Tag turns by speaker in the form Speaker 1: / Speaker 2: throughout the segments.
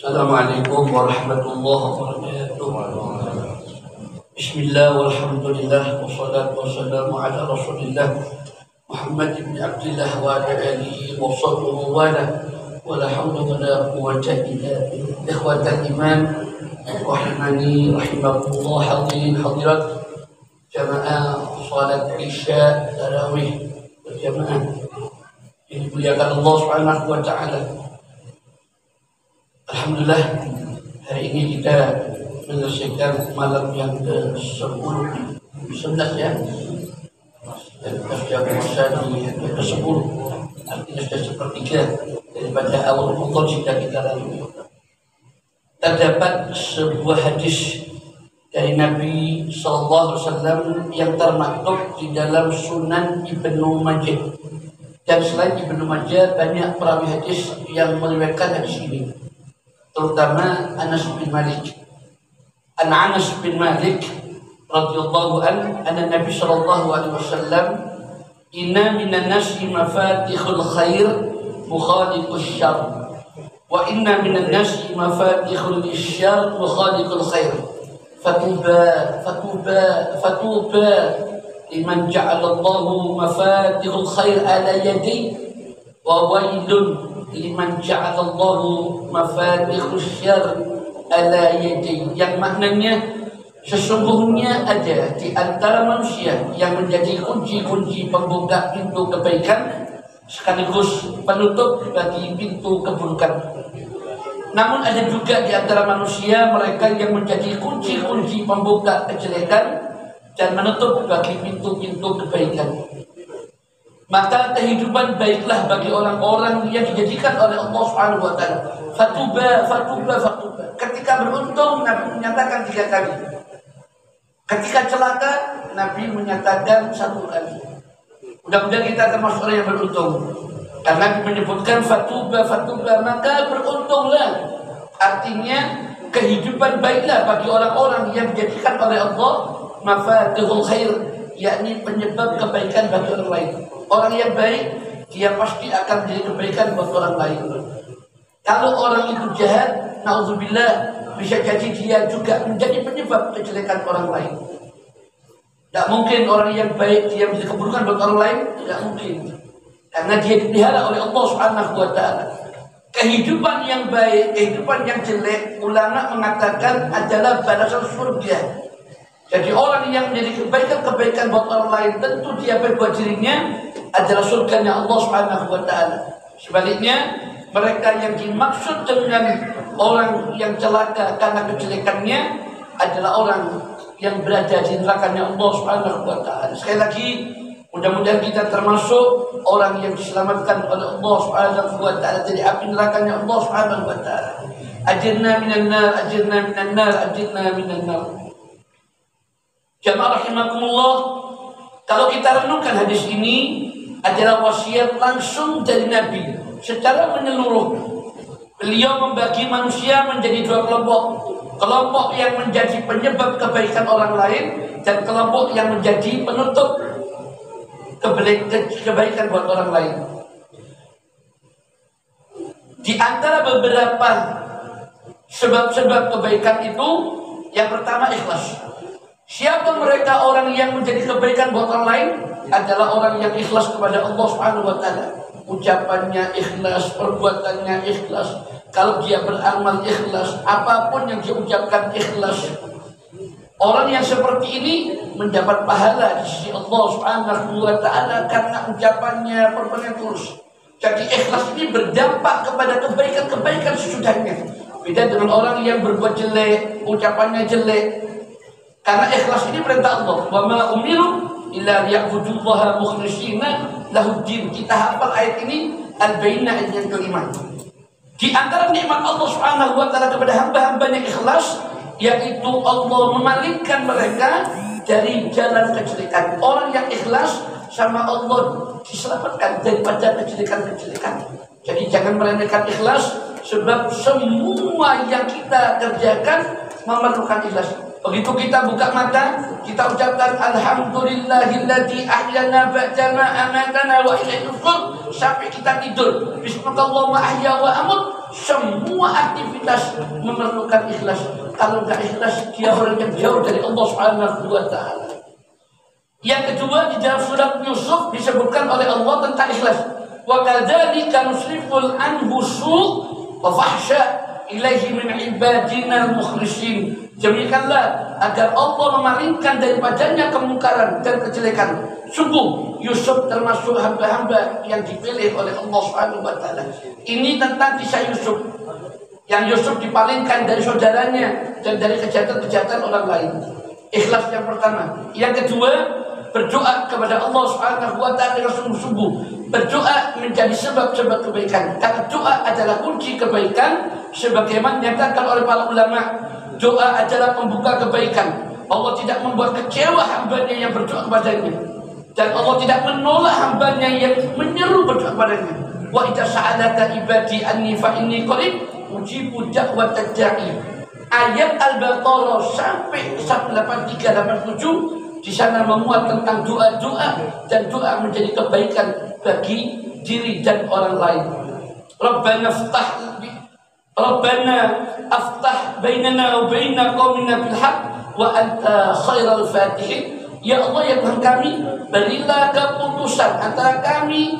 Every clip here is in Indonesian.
Speaker 1: Assalamualaikum warahmatullahi wabarakatuh. Bismillah walhamdulillah wassalatu wassalamu ala rasulillah Muhammad ibn Abdullah wa ala alihi wa sahbihi wa la hawla wa la quwwata illa billah. Ikhwatal iman rahimani rahimakumullah, hadirin hadirat jamaah salat isya tarawih berjamaah yang dimuliakan Allah Subhanahu wa taala. Alhamdulillah, hari ini kita menyelesaikan malam yang ke-10 ya. Dan kita sudah puasa di yang ke-10, artinya sudah sepertiga daripada awal Ramadan sudah kita lalui. Terdapat sebuah hadis dari Nabi SAW yang termaktub di dalam Sunan Ibnu Majah. Dan selain Ibnu Majah, banyak perawi hadis yang meriwayatkan hadis ini, terutama Anas bin Malik. Anas bin Malik radhiyallahu anna Nabi sallallahu alaihi wasallam, inna minan nasi mafatihul khair mukhaliqus syarr wa inna minan nasi mafatihul syarr mukhaliqul khair fatuba liman ja'ala Allahu mafatihul khair ala yadi wa wailun liman ja'alallahu mafatihus syarr ala yadi. Yang maknanya, sesungguhnya ada di antara manusia yang menjadi kunci-kunci pembuka pintu kebaikan sekaligus penutup bagi pintu keburukan. Namun ada juga di antara manusia mereka yang menjadi kunci-kunci pembuka kejelekan dan menutup bagi pintu-pintu kebaikan. Maka kehidupan baiklah bagi orang-orang yang dijadikan oleh Allah Subhanahu wa taala. Fatuba. Ketika beruntung, Nabi menyatakan 3 kali. Ketika celaka, Nabi menyatakan 1 kali. Mudah-mudahan kita termasuk orang yang beruntung. Karena Nabi menyebutkan fatuba, maka beruntunglah. Artinya kehidupan baiklah bagi orang-orang yang dijadikan oleh Allah mafatihul khair, yakni penyebab kebaikan bagi orang lain. Orang yang baik, dia pasti akan menjadi kebaikan buat orang lain. Kalau orang itu jahat, na'udzubillah, bisa jadi dia juga menjadi penyebab kejelekan orang lain. Tidak mungkin orang yang baik dia menjadi keburukan buat orang lain, tidak mungkin. Karena dia dipelihara oleh Allah Subhanahu wa taala. Kehidupan yang baik, kehidupan yang jelek, ulama mengatakan adalah balasan surga. Jadi orang yang menjadi kebaikan-kebaikan buat orang lain, tentu dia berbuat dirinya adalah surganya Allah Subhanahu wa taala. Sebaliknya, mereka yang dimaksud dengan orang yang celaka karena kejelekannya adalah orang yang berada di nerakanya Allah Subhanahu wa taala. Sekali lagi, mudah-mudahan kita termasuk orang yang diselamatkan oleh Allah Subhanahu wa taala dari api nerakanya Allah Subhanahu wa taala. Ajirna minan nar, ajirna minan nar, ajirna minan nar. Jamaah rahimakumullah, kalau kita renungkan hadis ini adalah wasiat langsung dari Nabi secara menyeluruh. Beliau membagi manusia menjadi 2 kelompok. Kelompok yang menjadi penyebab kebaikan orang lain dan kelompok yang menjadi penutup kebaikan buat orang lain. Di antara beberapa sebab-sebab kebaikan itu, yang pertama ikhlas. Siapa mereka orang yang menjadi kebaikan buat orang lain? Adalah orang yang ikhlas kepada Allah Subhanahu wa taala. Ucapannya ikhlas, perbuatannya ikhlas. Kalau dia beramal ikhlas, apapun yang dia ucapkan ikhlas. Orang yang seperti ini mendapat pahala di sisi Allah Subhanahu wa taala karena ucapannya, perbuatannya tulus. Jadi ikhlas ini berdampak kepada kebaikan-kebaikan sesudahnya. Beda dengan orang yang berbuat jelek, ucapannya jelek. Karena ikhlas ini perintah Allah. Wa ma umiru illa liya'budullaha mukhlishina lahuddin. Kita hafal ayat ini, Al-Bayyinah ayat yang kelima. Di antara nikmat Allah Subhanahu wa taala kepada hamba-hambanya ikhlas, yaitu Allah memalingkan mereka dari jalan kejelekan. Orang yang ikhlas sama Allah diselamatkan daripada kejelekan-kejelekan. Jadi jangan meremehkan ikhlas, sebab semua yang kita kerjakan memerlukan ikhlas. Begitu kita buka mata, kita ucapkan alhamdulillahilladzi ahyana ba'da ma amatana wa ilaihi nusyur, sampai kita tidur bismillahirrahmanirrahim wa ahya wa amut, semua semua aktivitas memerlukan ikhlas. Kalau nggak ikhlas, dia orang yang jauh dari Allah Subhanahu wa Ta'ala. Yang kedua, di dalam surat Yusuf disebutkan oleh Allah tentang ikhlas. Wa kadzalika nusriful anhu su' wa fahsya ilaihi min ibadina al-mukhlisin. Demikianlah agar Allah memalingkan daripadanya kemungkaran dan kejelekan. Sungguh Yusuf termasuk hamba-hamba yang dipilih oleh Allah Subhanahu wa Ta'ala. Ini tentang kisah Yusuf, yang Yusuf dipalingkan dari saudaranya dan dari kejahatan-kejahatan orang lain. Ikhlas yang pertama. Yang kedua, berdoa kepada Allah Subhanahu wa Ta'ala dengan sungguh-sungguh. Berdoa menjadi sebab-sebab kebaikan. Karena doa adalah kunci kebaikan, sebagaimana dinyatakan oleh para ulama. Doa adalah pembuka kebaikan. Allah tidak membuat kecewa hambanya yang berdoa kepadanya, dan Allah tidak menolak hambanya yang menyeru berdoa kepadanya. Wa idza sa'alaka ibadi anni fa inni qarib ujibu da'watad da'i. Ayat Al-Baqarah sampai 183-87 di sana memuat tentang doa-doa, dan doa menjadi kebaikan bagi diri dan orang lain. Rabbana aftah bainana wa baina qaumina bil haqq wa anta khairal fatihin. Ya Allah, ya Tuhan kami, berilah keputusan antara kami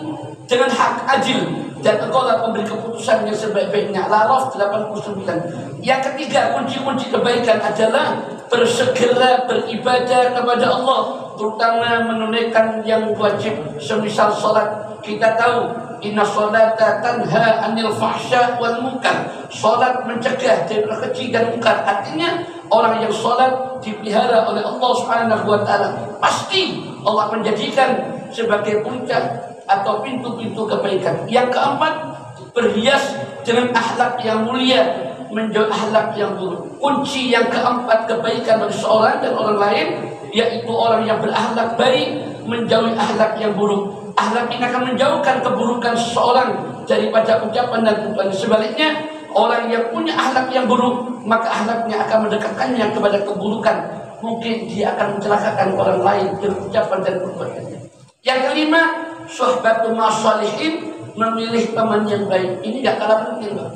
Speaker 1: dengan hak adil, dan Engkau lah pemberi keputusan yang sebaik-baiknya. Al-A'raf 89. Yang ketiga, kunci-kunci kebaikan adalah bersegera beribadah kepada Allah, terutama menunaikan yang wajib, semisal sholat. Kita tahu inna sholata tanha anil fahsya wal munkar. Sholat mencegah dari keji dan munkar. Artinya orang yang sholat dipelihara oleh Allah Subhanahu wa Ta'ala. Pasti Allah menjadikan sebagai puncak atau pintu-pintu kebaikan. Yang keempat, berhias dengan akhlak yang mulia, menjauhi akhlak yang buruk. Kunci yang keempat kebaikan bagi seorang dan orang lain, yaitu orang yang berakhlak baik, menjauhi akhlak yang buruk. Akhlak ini akan menjauhkan keburukan seseorang daripada ucapan dan perbuatan. Sebaliknya, orang yang punya akhlak yang buruk, maka akhlaknya akan mendekatkannya kepada keburukan. Mungkin dia akan mencelakakan orang lain dengan ucapan dan perbuatannya. Yang kelima, suhbatul ma'ashalihin, memilih teman yang baik. Ini gak kalah penting, Pak.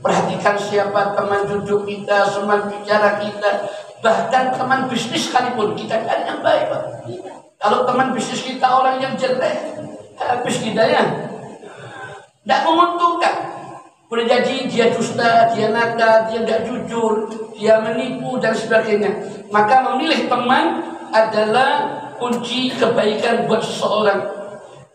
Speaker 1: Perhatikan siapa teman duduk kita, teman bicara kita, bahkan teman bisnis sekalipun kita cari yang baik, Pak. Kalau teman bisnis kita orang yang jelek, habis kita ya, tidak menguntungkan. Boleh jadi dia dusta, dia nakal, dia tidak jujur, dia menipu dan sebagainya. Maka memilih teman adalah kunci kebaikan buat seseorang.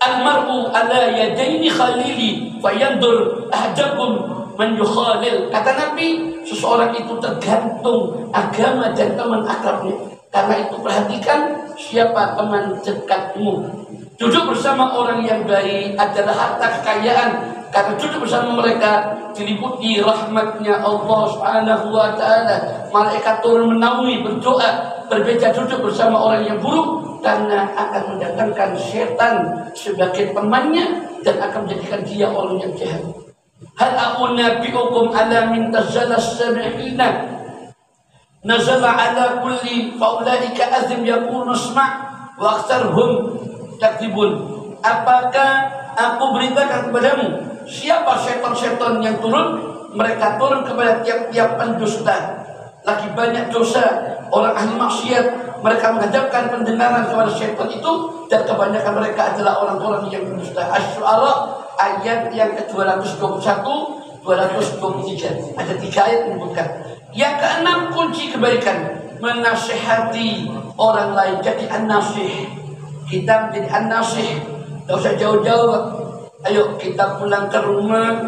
Speaker 1: Al-mar'u ala yadaini khalili fayandur ahdakum man yukhalil. Kata Nabi, seseorang itu tergantung agama dan teman akrabnya. Karena itu perhatikan siapa teman dekatmu. Duduk bersama orang yang baik adalah harta kekayaan. Karena duduk bersama mereka diliputi rahmatnya Allah Subhanahu wa Ta'ala. Malaikat turun menaungi, berdoa. Berbeda duduk bersama orang yang buruk, karena akan mendatangkan setan sebagai temannya dan akan menjadikan dia orang yang jahat. Hal a'unabbi'ukum ala min tazalas sabi'ina nazala ala kulli faulaika azim yakunu isma' wa aktsaruhum takdzibun. Apakah aku beritakan kepadamu siapa setan-setan yang turun? Mereka turun kepada tiap-tiap pendusta. Lagi banyak dosa orang ahli maksiat, mereka menghadapkan pendengaran kepada setan itu, dan kebanyakan mereka adalah orang-orang yang berdusta. Asy-Syu'ara ayat yang ke-221, 223. Ada 3 ayat menyebutkan. Yang keenam, kunci kebaikan, menasihati orang lain. Jadi an-nasih. Kita menjadi an-nasih. Tidak usah jauh-jauh. Ayo kita pulang ke rumah,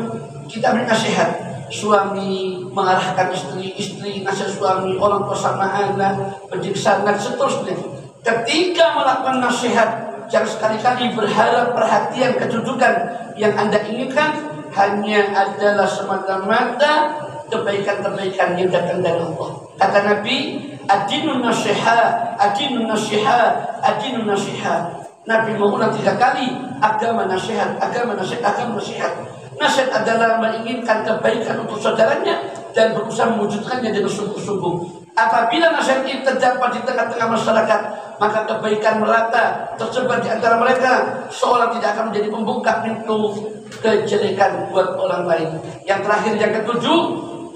Speaker 1: kita beri nasihat. Suami mengarahkan istri, istri nasihat suami, orang tua sama anak, pendidik anak, seterusnya. Ketika melakukan nasihat, jangan sekali-kali berharap perhatian kedudukan. Yang Anda inginkan hanya adalah semata-mata kebaikan-kebaikan yang datang dari Allah. Kata Nabi, adinun nasiha, adinun nasiha, adinun nasiha. Nabi mengulang 3 kali, agama nasihat, agama nasihat, agama nasihat. Nasihat adalah menginginkan kebaikan untuk saudaranya dan berusaha mewujudkannya dengan sungguh-sungguh. Apabila nasihat ini terdapat di tengah-tengah masyarakat, maka kebaikan merata tersebar di antara mereka. Seorang tidak akan menjadi pembuka pintu kejelekan buat orang lain. Yang terakhir, yang ketujuh,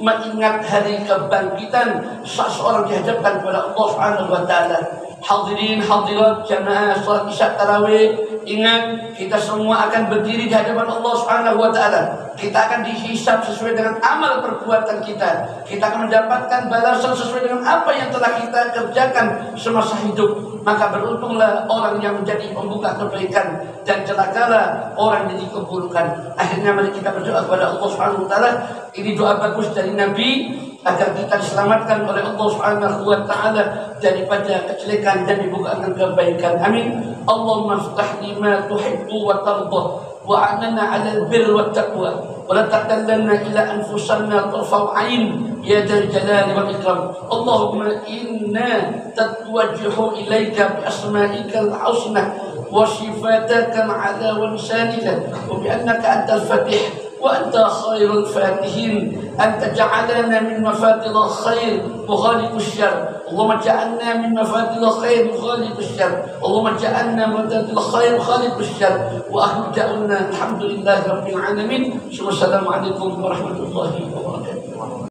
Speaker 1: mengingat hari kebangkitan saat seorang dihadapkan kepada Allah Subhanahu wa taala. Hadirin hadirat jamaah salat Isya tarawih, ingat kita semua akan berdiri di hadapan Allah Subhanahu wa taala. Kita akan dihisab sesuai dengan amal perbuatan kita. Kita akan mendapatkan balasan sesuai dengan apa yang telah kita kerjakan semasa hidup. Maka beruntunglah orang yang menjadi pembuka kebaikan, dan celakalah orang yang jadi keburukan. Akhirnya mari kita berdoa kepada Allah Subhanahu wa taala. Ini doa bagus dari Nabi agar kita diselamatkan oleh Allah Subhanahu wa taala daripada kejelekan dan dibukakan kebaikan. Amin. Allahumma ftah lima tuhibbu wa tarda wa a'inna 'alal birri wat taqwa wa la taqallana ila anfusina tarfa 'ain ya dzal jalali wal ikram. Allahumma inna tatwajjahu ilaika bi asma'ikal husna wa sifatika 'ala wa lisanika wa bi annaka antal fatih وأنت خير الفاتحين. أنت جعلنا من مفاتيح الخير وغالب الشر. اللهم اجعلنا من مفاتيح الخير وغالب الشر. اللهم اجعلنا من مفاتيح الخير وغالب الشر. وآخر دعوانا الحمد لله رب العالمين. السلام عليكم ورحمة الله وبركاته.